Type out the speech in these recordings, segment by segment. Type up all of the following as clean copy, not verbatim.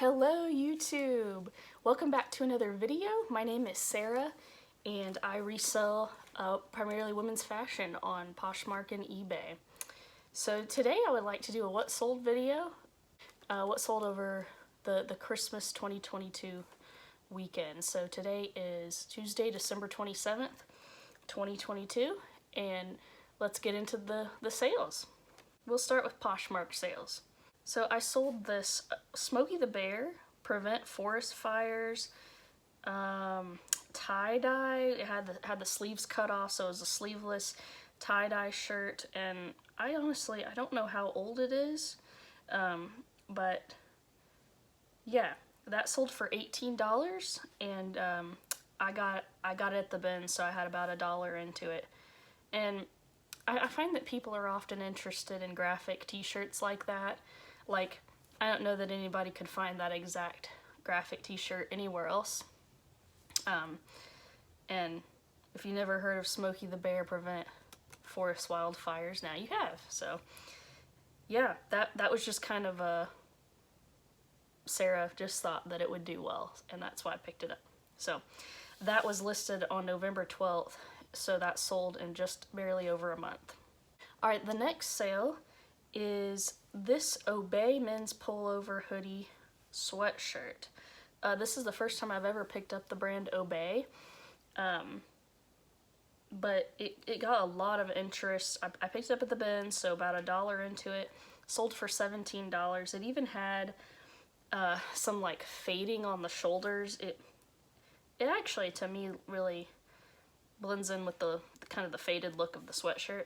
Hello YouTube! Welcome back to another video. My name is Sarah and I resell primarily women's fashion on Poshmark and eBay. So today I would like to do a what sold video. What sold over the Christmas 2022 weekend. So today is Tuesday, December 27th, 2022, and let's get into the sales. We'll start with Poshmark sales. So I sold this Smokey the Bear Prevent Forest Fires tie-dye. It had the sleeves cut off, so it was a sleeveless tie-dye shirt, and I don't know how old it is, but yeah, that sold for $18, and I got it at the bin, so I had about $1 into it. And I find that people are often interested in graphic t-shirts like that. Like, I don't know that anybody could find that exact graphic t-shirt anywhere else. And if you never heard of Smokey the Bear Prevent Forest Wildfires, now you have. So yeah, that was just kind of a, Sarah just thought that it would do well, and that's why I picked it up. So that was listed on November 12th, so that sold in just barely over a month. Alright, the next sale is this Obey men's pullover hoodie sweatshirt. This is the first time I've ever picked up the brand Obey, but it got a lot of interest. I picked it up at the bin, so about $1 into it. Sold for $17. It even had some like fading on the shoulders. It actually, to me, really blends in with the kind of the faded look of the sweatshirt.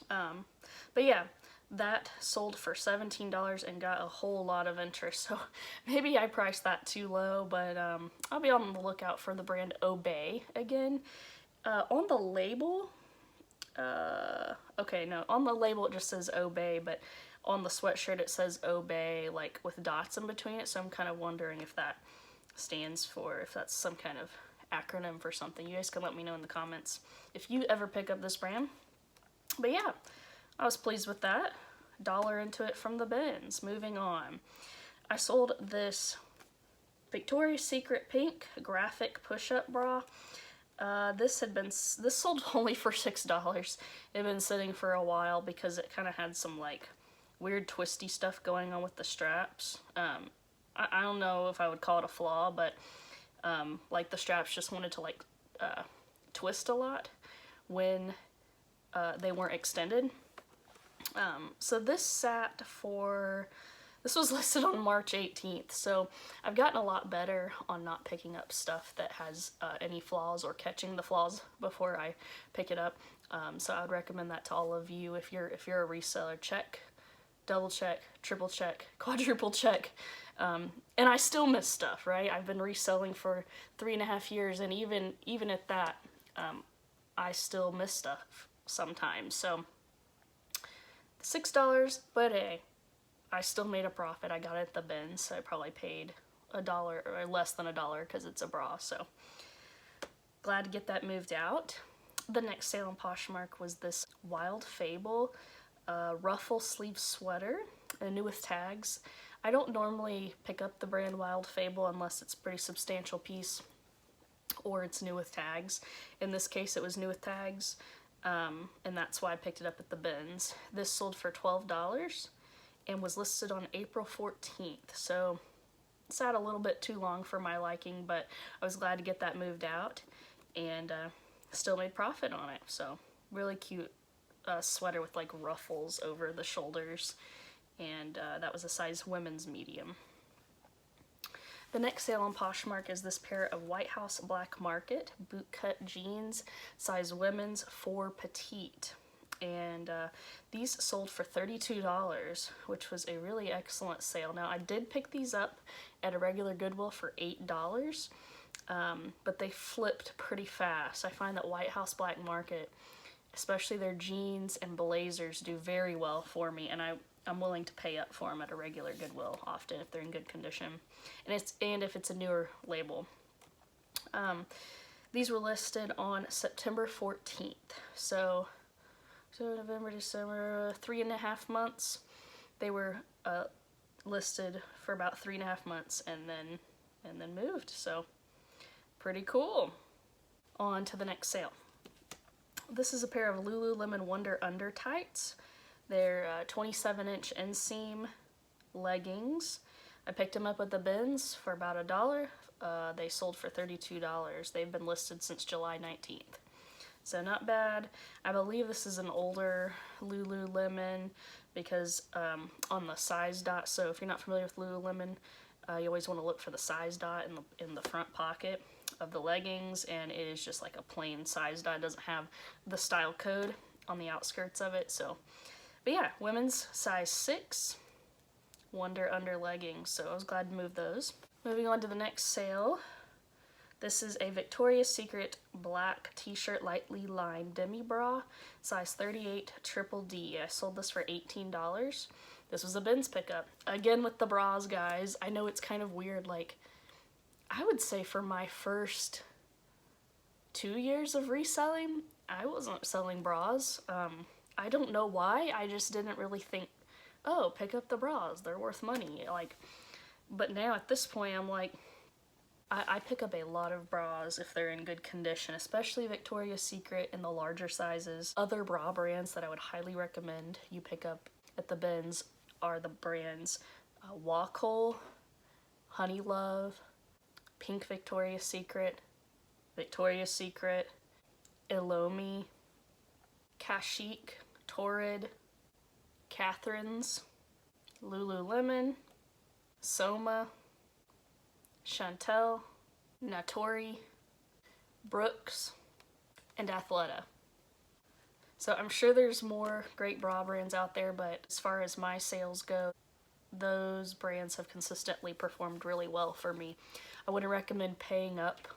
But yeah, that sold for $17 and got a whole lot of interest, so maybe I priced that too low, but I'll be on the lookout for the brand Obey again. On the label, on the label it just says Obey, but on the sweatshirt it says Obey, like with dots in between it, so I'm kind of wondering if that stands for, if that's some kind of acronym for something. You guys can let me know in the comments if you ever pick up this brand. But yeah, I was pleased with that. $1 into it from the bins. Moving on. I sold this Victoria's Secret pink graphic push-up bra. This sold only for $6. It had been sitting for a while because it kind of had some like weird twisty stuff going on with the straps. I don't know if I would call it a flaw, but like the straps just wanted to like twist a lot when they weren't extended. So this was listed on March 18th, so I've gotten a lot better on not picking up stuff that has any flaws or catching the flaws before I pick it up. So I would recommend that to all of you. If you're a reseller, check, double check, triple check, quadruple check. And I still miss stuff, right? I've been reselling for 3.5 years, and even at that, I still miss stuff sometimes. So $6, but hey, I still made a profit. I got it at the bin, so I probably paid $1 or less than $1 because it's a bra, so glad to get that moved out. The next sale on Poshmark was this Wild Fable ruffle sleeve sweater, new with tags. I don't normally pick up the brand Wild Fable unless it's a pretty substantial piece or it's new with tags. In this case, it was new with tags. And that's why I picked it up at the bins. This sold for $12 and was listed on April 14th, so it sat a little bit too long for my liking, but I was glad to get that moved out, and still made profit on it. So really cute sweater with like ruffles over the shoulders, and that was a size women's medium. The next sale on Poshmark is this pair of White House Black Market bootcut jeans, size women's 4 petite. And these sold for $32, which was a really excellent sale. Now, I did pick these up at a regular Goodwill for $8, but they flipped pretty fast. I find that White House Black Market, especially their jeans and blazers, do very well for me, and I'm willing to pay up for them at a regular Goodwill often if they're in good condition, and if it's a newer label. These were listed on September 14th, so November, December, 3.5 months. They were listed for about 3.5 months and then moved. So pretty cool. On to the next sale. This is a pair of Lululemon Wonder Under tights. They're 27-inch inseam leggings. I picked them up at the bins for about $1. They sold for $32. They've been listed since July 19th. So not bad. I believe this is an older Lululemon because on the size dot, so if you're not familiar with Lululemon, you always want to look for the size dot in the front pocket of the leggings, and it is just like a plain size dot. It doesn't have the style code on the outskirts of it. So, but yeah, women's size 6 Wonder Under leggings. So I was glad to move those. Moving on to the next sale. This is a Victoria's Secret black t-shirt lightly lined demi bra, size 38 triple D. I sold this for $18. This was a bins pickup. Again with the bras, guys. I know it's kind of weird, like, I would say for my first 2 years of reselling, I wasn't selling bras. I don't know why. I just didn't really think, oh, pick up the bras, they're worth money. Like, but now at this point, I'm like, I pick up a lot of bras if they're in good condition, especially Victoria's Secret in the larger sizes. Other bra brands that I would highly recommend you pick up at the bins are the brands Walkhole, Honey Love, Pink Victoria's Secret, Elomi, Kashik, Torrid, Catherine's, Lululemon, Soma, Chantel, Natori, Brooks, and Athleta. So I'm sure there's more great bra brands out there, but as far as my sales go, those brands have consistently performed really well for me. I wouldn't recommend paying up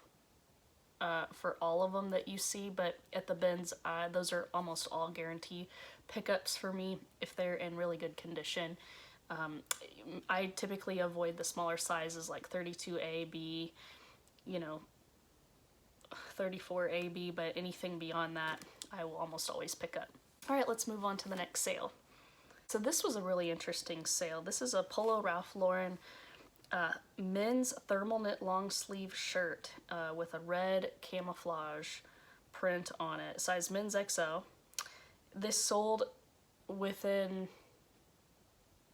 for all of them that you see, but at the bins, those are almost all guarantee pickups for me if they're in really good condition. I typically avoid the smaller sizes like 32A, B, 34A, B, but anything beyond that, I will almost always pick up. All right, let's move on to the next sale. So this was a really interesting sale. This is a Polo Ralph Lauren men's thermal knit long sleeve shirt with a red camouflage print on it, size men's XL. This sold within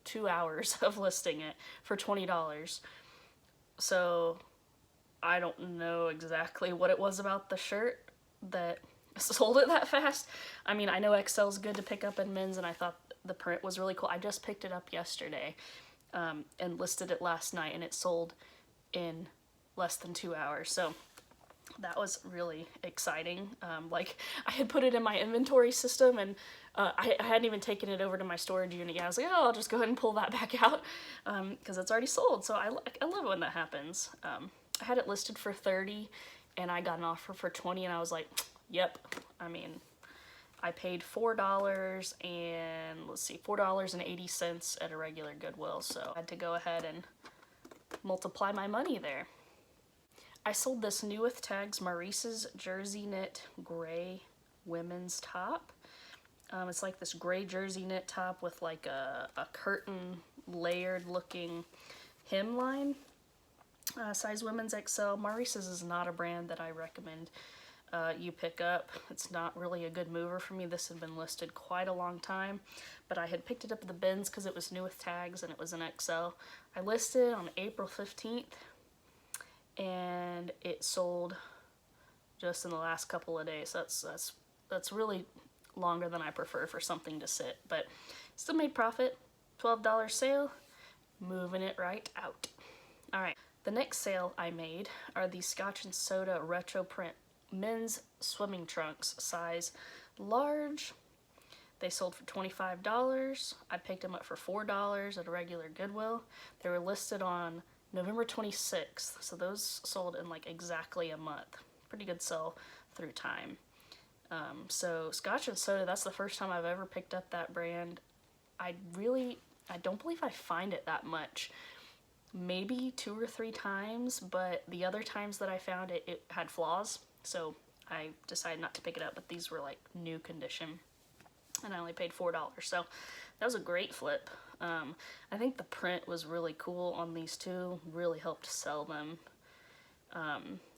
2 hours of listing it for $20. So I don't know exactly what it was about the shirt that sold it that fast. I mean, I know XL is good to pick up in men's, and I thought the print was really cool. I just picked it up yesterday and listed it last night, and it sold in less than 2 hours. So that was really exciting. Like, I had put it in my inventory system, and I hadn't even taken it over to my storage unit yet. I was like, oh, I'll just go ahead and pull that back out because it's already sold. So I love it when that happens. I had it listed for $30, and I got an offer for $20, and I was like, yep. I mean, I paid $4 and let's see, $4.80 at a regular Goodwill. So I had to go ahead and multiply my money there. I sold this new with tags Maurice's jersey knit gray women's top. It's like this gray jersey knit top with like a curtain layered looking hemline. Size women's XL. Maurice's is not a brand that I recommend you pick up. It's not really a good mover for me. This had been listed quite a long time, but I had picked it up at the bins because it was new with tags and it was an XL. I listed on April 15th and it sold just in the last couple of days. That's really longer than I prefer for something to sit, but still made profit. $12 sale, moving it right out. All right, the next sale I made are these Scotch and Soda retro print men's swimming trunks, size large. They sold for $25. I picked them up for $4 at a regular Goodwill. They were listed on November 26th, so those sold in like exactly a month. Pretty good sell through time. So Scotch and Soda, that's the first time I've ever picked up that brand. I don't believe I find it that much. Maybe 2 or 3 times, but the other times that I found it, it had flaws. So I decided not to pick it up, but these were like new condition and I only paid $4. So that was a great flip. I think the print was really cool on these two, really helped sell them.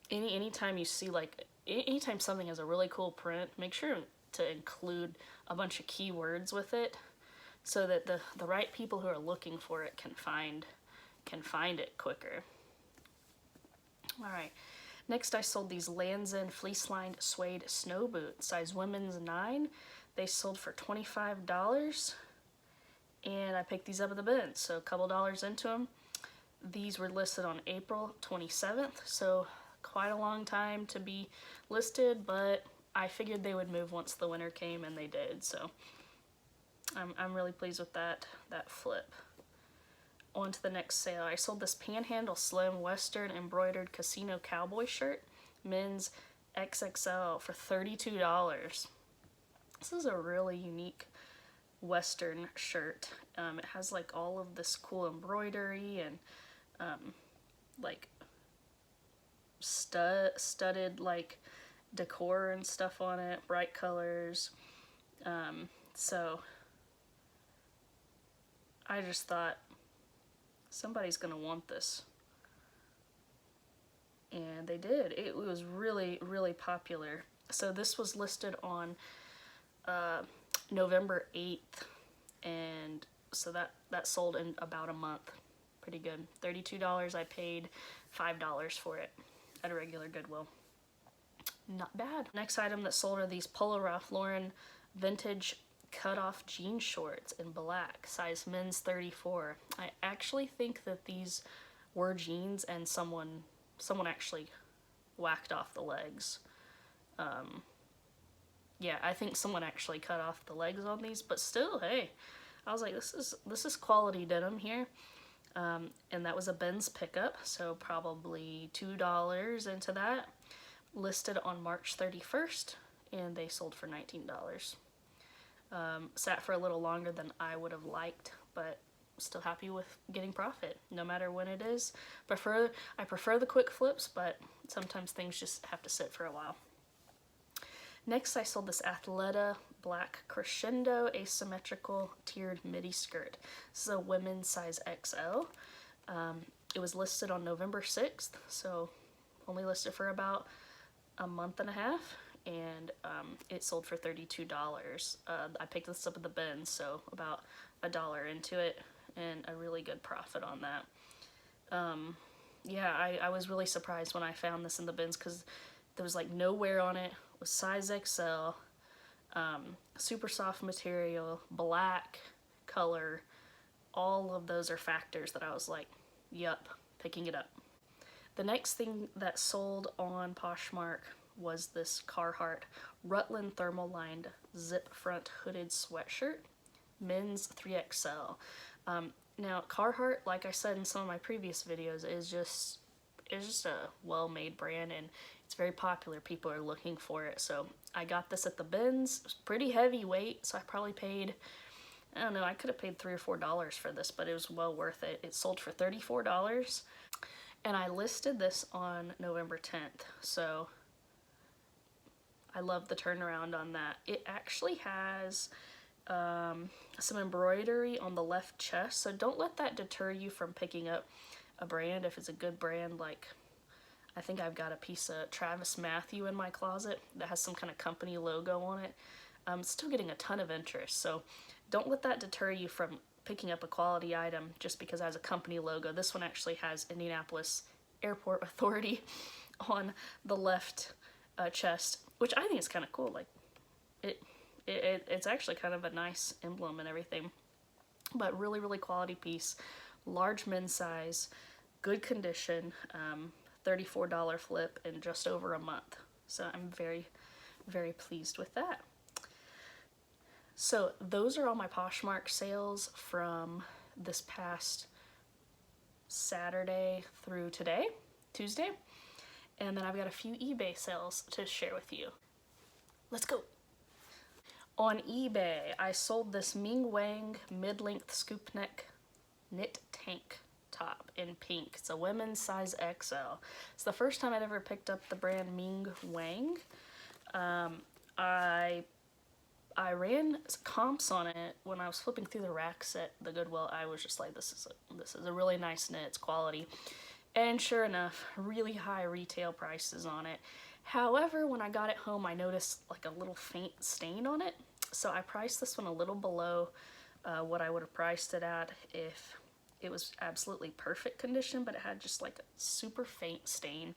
Anytime you see, like, anytime something has a really cool print, make sure to include a bunch of keywords with it so that the right people who are looking for it can find it quicker. Alright, next I sold these Lands' End fleece-lined suede snow boots, size women's 9. They sold for $25, and I picked these up at the bin, so a couple dollars into them. These were listed on April 27th, so quite a long time to be listed, but I figured they would move once the winter came, and they did, so I'm really pleased with that flip. On to the next sale. I sold this Panhandle Slim Western embroidered casino cowboy shirt, men's XXL, for $32. This is a really unique Western shirt. It has like all of this cool embroidery and like studded like decor and stuff on it, bright colors. So I just thought somebody's gonna want this, and they did. It was really, really popular. So this was listed on November 8th, and so that sold in about a month. Pretty good. $32. I paid $5 for it at a regular Goodwill. Not bad. Next item that sold are these Polo Ralph Lauren vintage cut-off jean shorts in black, size men's 34. I actually think that these were jeans and someone actually whacked off the legs. Yeah, I think someone actually cut off the legs on these, but still, hey, I was like, this is quality denim here. And that was a Ben's pickup, so probably $2 into that. Listed on March 31st, and they sold for $19. Sat for a little longer than I would have liked, but still happy with getting profit, no matter when it is. I prefer the quick flips, but sometimes things just have to sit for a while. Next, I sold this Athleta black crescendo asymmetrical tiered midi skirt. This is a women's size XL. It was listed on November 6th, so only listed for about a month and a half, and it sold for $32. I picked this up at the bin, so about $1 into it, and a really good profit on that. Yeah, I was really surprised when I found this in the bins because there was like no wear on it. It was size XL, super soft material, black color. All of those are factors that I was like, yup, picking it up. The next thing that sold on Poshmark was this Carhartt Rutland thermal lined zip front hooded sweatshirt, men's 3XL. Now Carhartt, like I said in some of my previous videos, is just a well-made brand, and it's very popular. People are looking for it. So I got this at the bins. It was pretty heavyweight, so I probably paid, I don't know, I could have paid $3 or $4 for this, but it was well worth it. It sold for $34, and I listed this on November 10th, so I love the turnaround on that. It actually has some embroidery on the left chest, so don't let that deter you from picking up a brand if it's a good brand. Like, I think I've got a piece of Travis Matthew in my closet that has some kind of company logo on it. Still getting a ton of interest, so don't let that deter you from picking up a quality item just because it has a company logo. This one actually has Indianapolis Airport Authority on the left chest, which I think is kind of cool. Like, it's actually kind of a nice emblem and everything, but really, really quality piece, large men's size, good condition, $34 flip in just over a month. So I'm very, very pleased with that. So those are all my Poshmark sales from this past Saturday through today, Tuesday. And then I've got a few eBay sales to share with you. Let's go. On eBay, I sold this Ming Wang mid-length scoop neck knit tank top in pink. It's a women's size XL. It's the first time I'd ever picked up the brand Ming Wang. I I ran comps on it when I was flipping through the racks at the Goodwill. I was just like, this is a really nice knit, it's quality. And sure enough, really high retail prices on it. However, when I got it home, I noticed like a little faint stain on it. So I priced this one a little below what I would have priced it at if it was absolutely perfect condition, but it had just like a super faint stain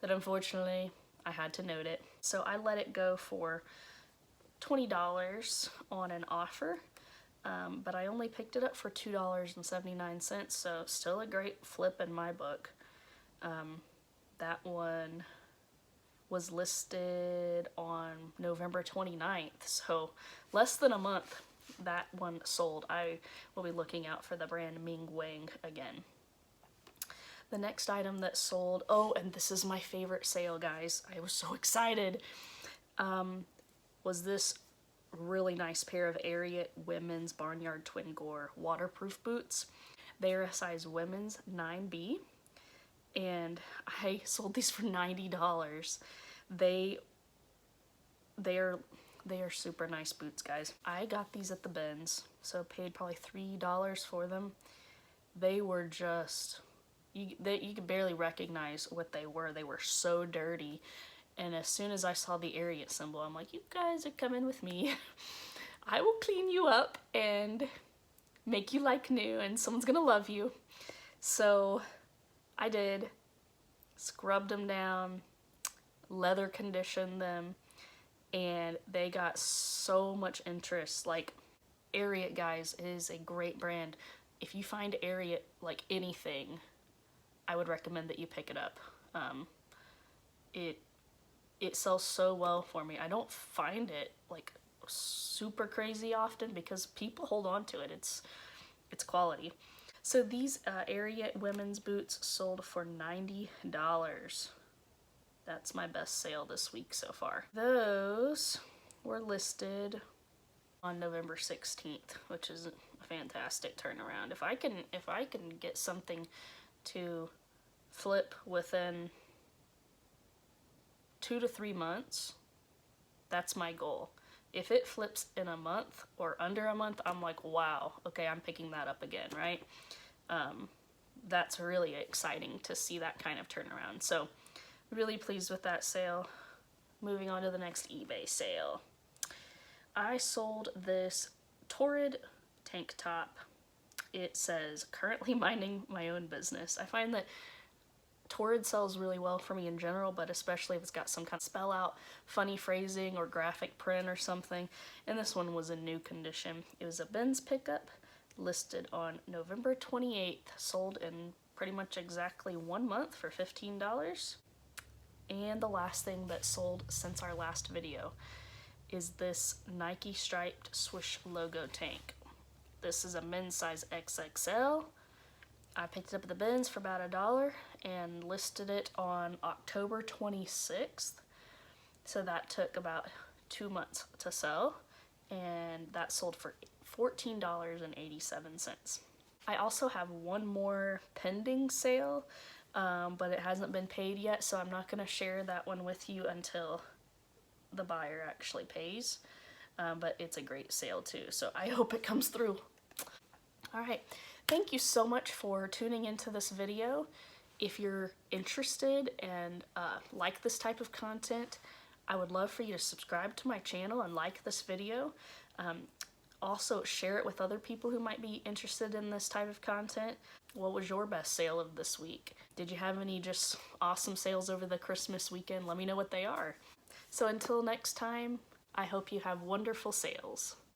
that unfortunately I had to note it. So I let it go for $20 on an offer, but I only picked it up for $2.79, so still a great flip in my book. That one was listed on November 29th, so less than a month that one sold. I will be looking out for the brand Ming Wang again. The next item that sold, oh, and this is my favorite sale, guys. I was so excited. Was this really nice pair of Ariat women's Barnyard Twin Gore waterproof boots. They're a size women's 9B, and I sold these for $90. They are super nice boots, guys. I got these at the bins, so paid probably $3 for them. They were just, you could barely recognize what they were. They were so dirty. And as soon as I saw the Ariat symbol, I'm like, you guys are coming with me. I will clean you up and make you like new, and someone's gonna love you. So I did. Scrubbed them down, leather conditioned them, and they got so much interest. Like, Ariat, guys, is a great brand. If you find Ariat, like anything, I would recommend that you pick it up. It sells so well for me. I don't find it like super crazy often because people hold on to it. It's quality. So these Ariat women's boots sold for $90. That's my best sale this week so far. Those were listed on November 16th, which is a fantastic turnaround. If I can get something to flip within 2 to 3 months, that's my goal. If it flips in a month or under a month, I'm like, wow, okay, I'm picking that up again, right? That's really exciting to see that kind of turnaround. So really pleased with that sale. Moving on to the next eBay sale. I sold this Torrid tank top. It says, currently minding my own business. I find that Torrid sells really well for me in general, but especially if it's got some kind of spell out, funny phrasing, or graphic print or something. And this one was in new condition. It was a bins pickup, listed on November 28th, sold in pretty much exactly 1 month for $15. And the last thing that sold since our last video is this Nike striped swoosh logo tank. This is a men's size XXL. I picked it up at the bins for about $1 and listed it on October 26th. So that took about 2 months to sell, and that sold for $14.87. I also have one more pending sale, but it hasn't been paid yet, so I'm not going to share that one with you until the buyer actually pays. But it's a great sale too, so I hope it comes through. All right. Thank you so much for tuning into this video. If you're interested and like this type of content, I would love for you to subscribe to my channel and like this video. Also, share it with other people who might be interested in this type of content. What was your best sale of this week? Did you have any just awesome sales over the Christmas weekend? Let me know what they are. So until next time, I hope you have wonderful sales.